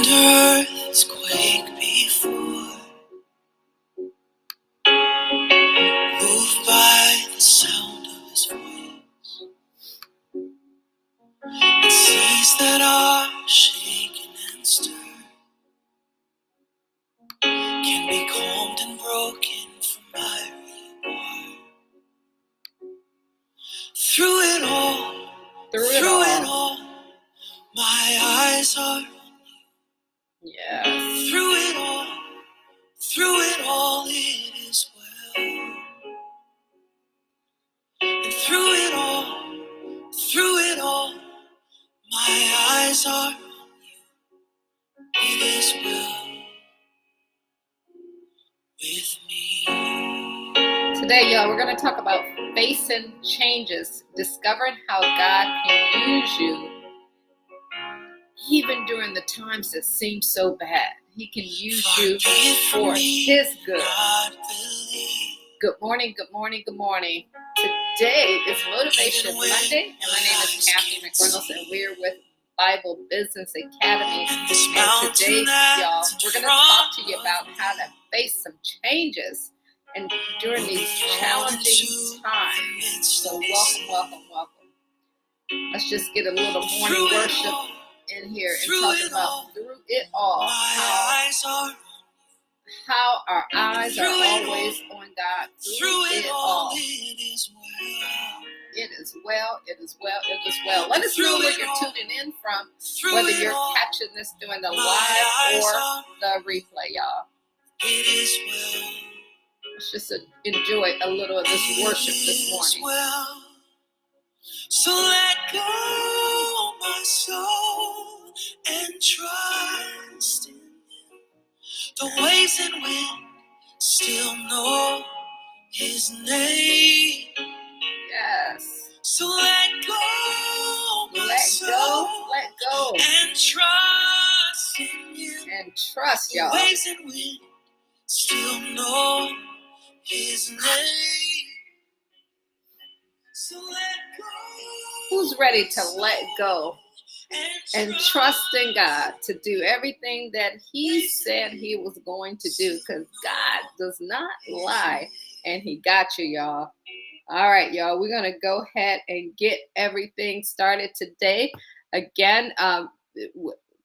and earth's quake before, moved by the sound of his voice, and seas that are shaken and stirred can be calmed and broken from miry war. Through it all, my eyes are on you. Yes. Through it all, it is well. And through it all, my eyes are on you. It is well with me. Today, y'all, we're going to talk about facing changes, discovering how God can use you even during the times that seem so bad. He can use you for His good. Good morning, good morning, good morning. Today is Motivation Monday, and my name is Cathy McReynolds, and we're with Bible Business Academy. And today, y'all, we're going to talk to you about how to face some changes and during these challenging times. So welcome. Let's just get a little morning worship in here and talk about through it all, how our eyes are always on God through it all. It is well. Let us know where you're tuning in from, whether you're catching this during the live or the replay, y'all. It is well. Let's just enjoy a little of this worship this morning. Well. So let go, my soul, and trust in Him. The waves and wind still know His name. Yes. So let go, my soul, let go, and trust in Him. And trust, y'all. The waves and wind still know His name. So let go. Who's ready to let go and trust in God to do everything that He said He was going to do? Because God does not lie, and He got you, y'all. All right, y'all, we're going to go ahead and get everything started today. Again,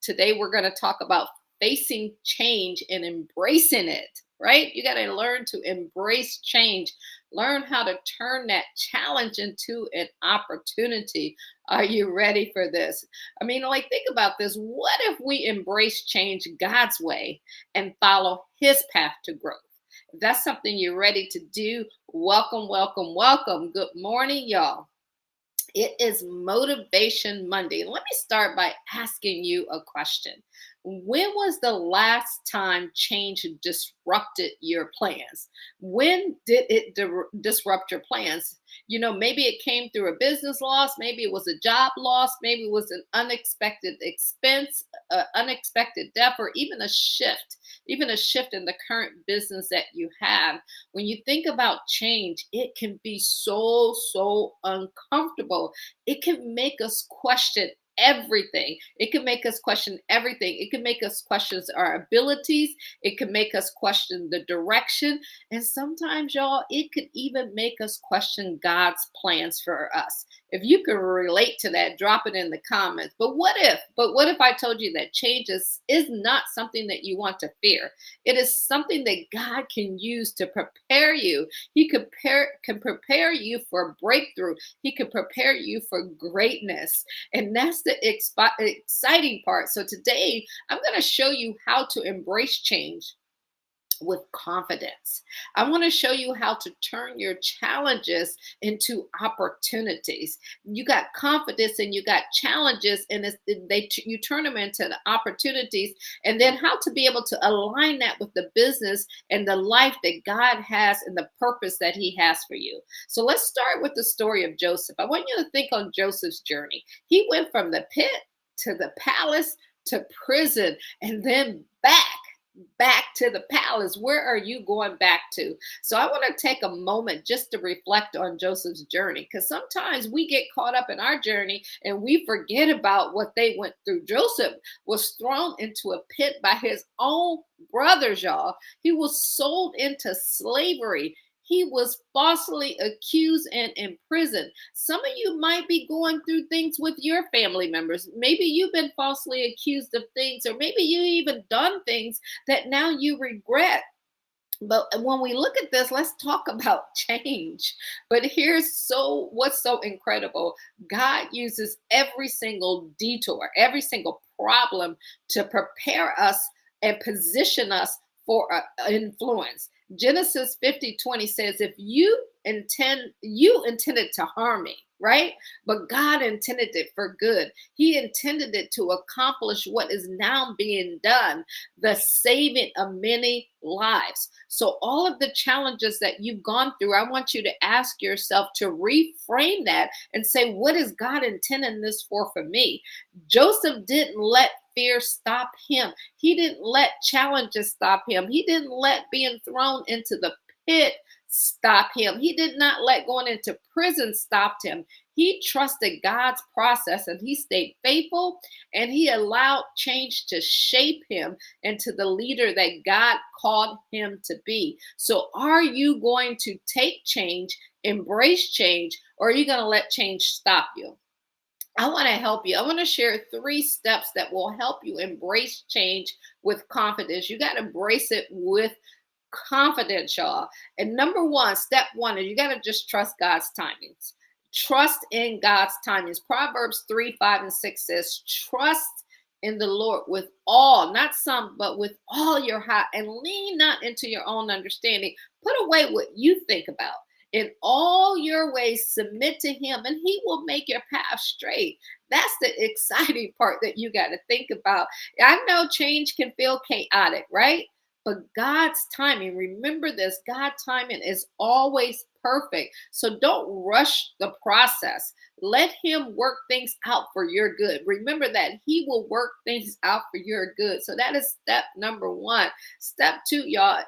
today we're going to talk about facing change and embracing it, right? You got to learn to embrace change. Learn how to turn that challenge into an opportunity. Are you ready for this? I mean, think about this. What if we embrace change God's way and follow His path to growth? If that's something you're ready to do, welcome. Good morning, y'all. It is Motivation Monday. Let me start by asking you a question. When was the last time change disrupted your plans? When did it disrupt your plans? Maybe it came through a business loss. Maybe it was a job loss. Maybe it was an unexpected expense, unexpected death, or even a shift in the current business that you have. When you think about change, it can be so uncomfortable. It can make us question everything. It can make us question everything. It can make us question our abilities. It can make us question the direction. And sometimes, y'all, it could even make us question God's plans for us. If you can relate to that, drop it in the comments. But what if I told you that change is not something that you want to fear? It is something that God can use to prepare you. He can prepare you for breakthrough. He can prepare you for greatness. And that's the exciting part. So today, I'm going to show you how to embrace change with confidence. I want to show you how to turn your challenges into opportunities. You got confidence and you got challenges, and you turn them into the opportunities, and then how to be able to align that with the business and the life that God has and the purpose that He has for you. So let's start with the story of Joseph. I want you to think on Joseph's journey. He went from the pit to the palace to prison and then back. back to the palace. Where are you going back to? So I want to take a moment just to reflect on Joseph's journey, because sometimes we get caught up in our journey and we forget about what they went through. Joseph was thrown into a pit by his own brothers, y'all. He was sold into slavery. He was falsely accused and imprisoned. Some of you might be going through things with your family members. Maybe you've been falsely accused of things, or maybe you even done things that now you regret. But when we look at this, let's talk about change. But what's so incredible. God uses every single detour, every single problem to prepare us and position us for influence. Genesis 50:20 says, if you intended to harm me, right? But God intended it for good. He intended it to accomplish what is now being done, the saving of many lives. So all of the challenges that you've gone through, I want you to ask yourself to reframe that and say, what is God intending this for me? Joseph didn't let fear stop him. He didn't let challenges stop him. He didn't let being thrown into the pit stop him. He did not let going into prison stop him. He trusted God's process and he stayed faithful, and he allowed change to shape him into the leader that God called him to be. So are you going to take change, embrace change, or are you going to let change stop you? I want to help you. I want to share 3 steps that will help you embrace change with confidence. You got to embrace it with confidence, y'all. And number 1, step 1 is you got to just trust God's timings. Trust in God's timings. Proverbs 3:5-6 says, trust in the Lord with all, not some, but with all your heart, and lean not into your own understanding. Put away what you think about. In all your ways, submit to him, and he will make your path straight. That's the exciting part that you got to think about. I know change can feel chaotic, right? But God's timing, remember this, God's timing is always perfect. So don't rush the process. Let him work things out for your good. Remember that he will work things out for your good. So that is step number 1. Step 2, y'all,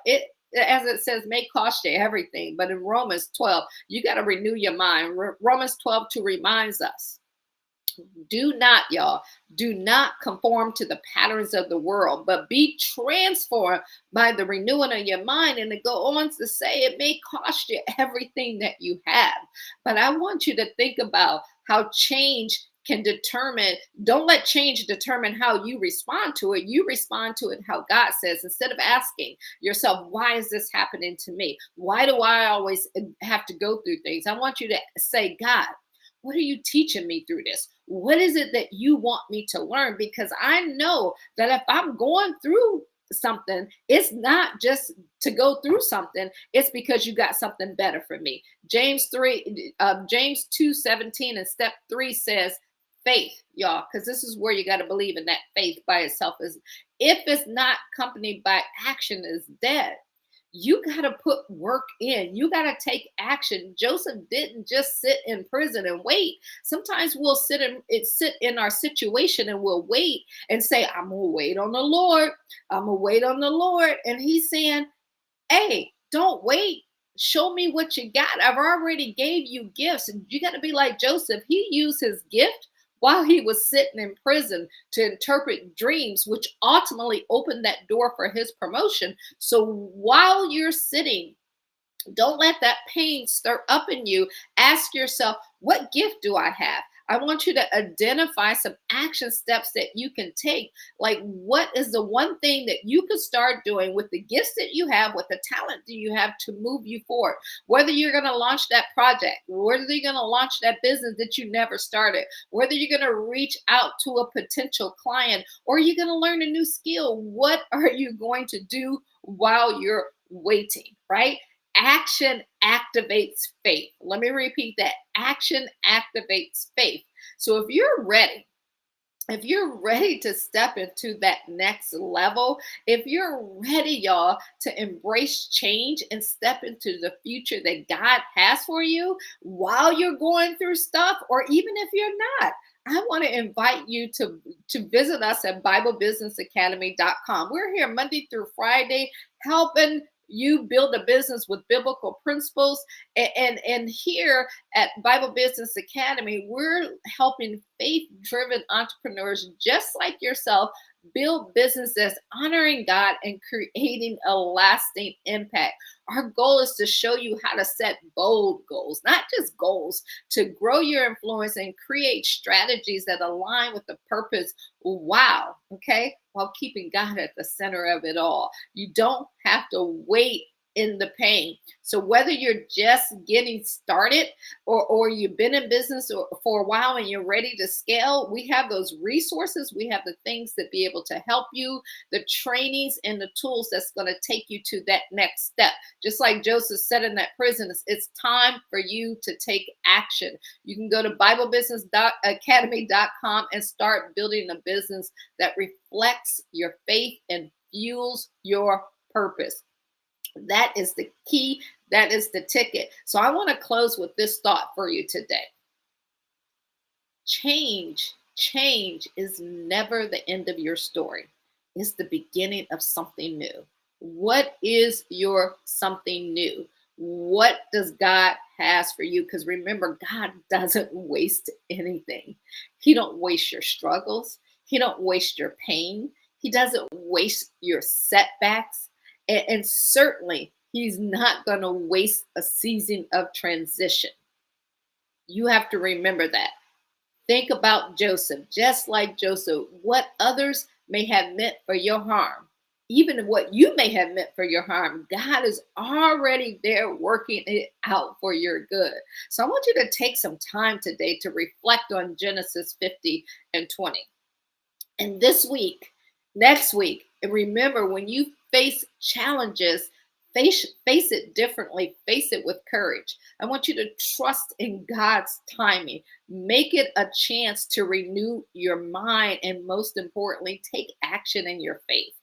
as it says, may cost you everything. But in Romans 12, you got to renew your mind. Romans 12:2 reminds us, do not conform to the patterns of the world, but be transformed by the renewing of your mind. And it goes on to say it may cost you everything that you have. But I want you to think about how change can determine, don't let change determine how you respond to it. You respond to it how God says. Instead of asking yourself, why is this happening to me? Why do I always have to go through things? I want you to say, God, what are you teaching me through this? What is it that you want me to learn? Because I know that if I'm going through something, it's not just to go through something, it's because you got something better for me. James 2:17 and step 3 says, faith, y'all, because this is where you got to believe in that faith by itself. Is if it's not accompanied by action, is dead. You got to put work in. You got to take action. Joseph didn't just sit in prison and wait. Sometimes we'll sit in our situation and we'll wait and say, I'm going to wait on the Lord. I'm going to wait on the Lord. And he's saying, hey, don't wait. Show me what you got. I've already gave you gifts. And you got to be like Joseph. He used his gift while he was sitting in prison to interpret dreams, which ultimately opened that door for his promotion. So while you're sitting, don't let that pain stir up in you. Ask yourself, what gift do I have? I want you to identify some action steps that you can take. Like, what is the one thing that you could start doing with the gifts that you have, with the talent that you have to move you forward? Whether you're going to launch that project, whether you're going to launch that business that you never started, whether you're going to reach out to a potential client, or you're going to learn a new skill, what are you going to do while you're waiting, right? Action activates faith. Let me repeat that. Action activates faith. So if you're ready to step into that next level, if you're ready, y'all, to embrace change and step into the future that God has for you while you're going through stuff, or even if you're not, I want to invite you to visit us at BibleBusinessAcademy.com. We're here Monday through Friday helping you build a business with biblical principles. And here at Bible Business Academy, we're helping faith-driven entrepreneurs just like yourself build businesses honoring God and creating a lasting impact. Our goal is to show you how to set bold goals, not just goals, to grow your influence and create strategies that align with the purpose. Wow. Okay. While keeping God at the center of it all. You don't have to wait in the pain. So whether you're just getting started or you've been in business for a while and you're ready to scale, we have those resources. We have the things that be able to help you, the trainings and the tools that's going to take you to that next step. Just like Joseph said in that prison, it's time for you to take action. You can go to BibleBusinessAcademy.com and start building a business that reflects your faith and fuels your purpose. That is the key. That is the ticket. So I want to close with this thought for you today. Change is never the end of your story. It's the beginning of something new. What is your something new? What does God has for you? Because remember, God doesn't waste anything. He don't waste your struggles. He don't waste your pain. He doesn't waste your setbacks. And certainly, he's not going to waste a season of transition. You have to remember that. Think about Joseph, just like Joseph, what others may have meant for your harm, even what you may have meant for your harm, God is already there working it out for your good. So I want you to take some time today to reflect on Genesis 50 and 20. And this week, next week, and remember, when you face challenges, face it differently, face it with courage. I want you to trust in God's timing. Make it a chance to renew your mind, and most importantly, take action in your faith.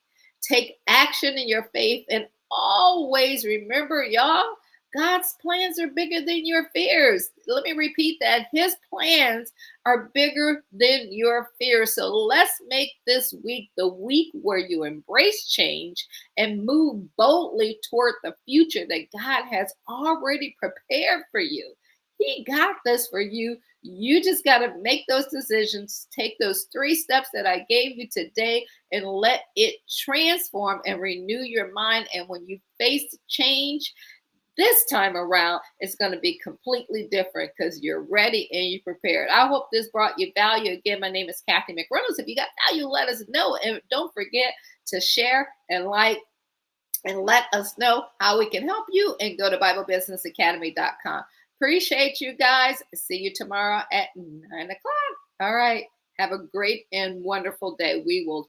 Take action in your faith, and always remember, y'all, God's plans are bigger than your fears. Let me repeat that. His plans are bigger than your fears. So let's make this week the week where you embrace change and move boldly toward the future that God has already prepared for you. He got this for you. You just got to make those decisions, take those 3 steps that I gave you today, and let it transform and renew your mind. And when you face change, this time around, it's going to be completely different because you're ready and you're prepared. I hope this brought you value. Again, my name is Cathy McReynolds. If you got value, let us know. And don't forget to share and like and let us know how we can help you. And go to BibleBusinessAcademy.com. Appreciate you guys. See you tomorrow at 9 o'clock. All right. Have a great and wonderful day. We will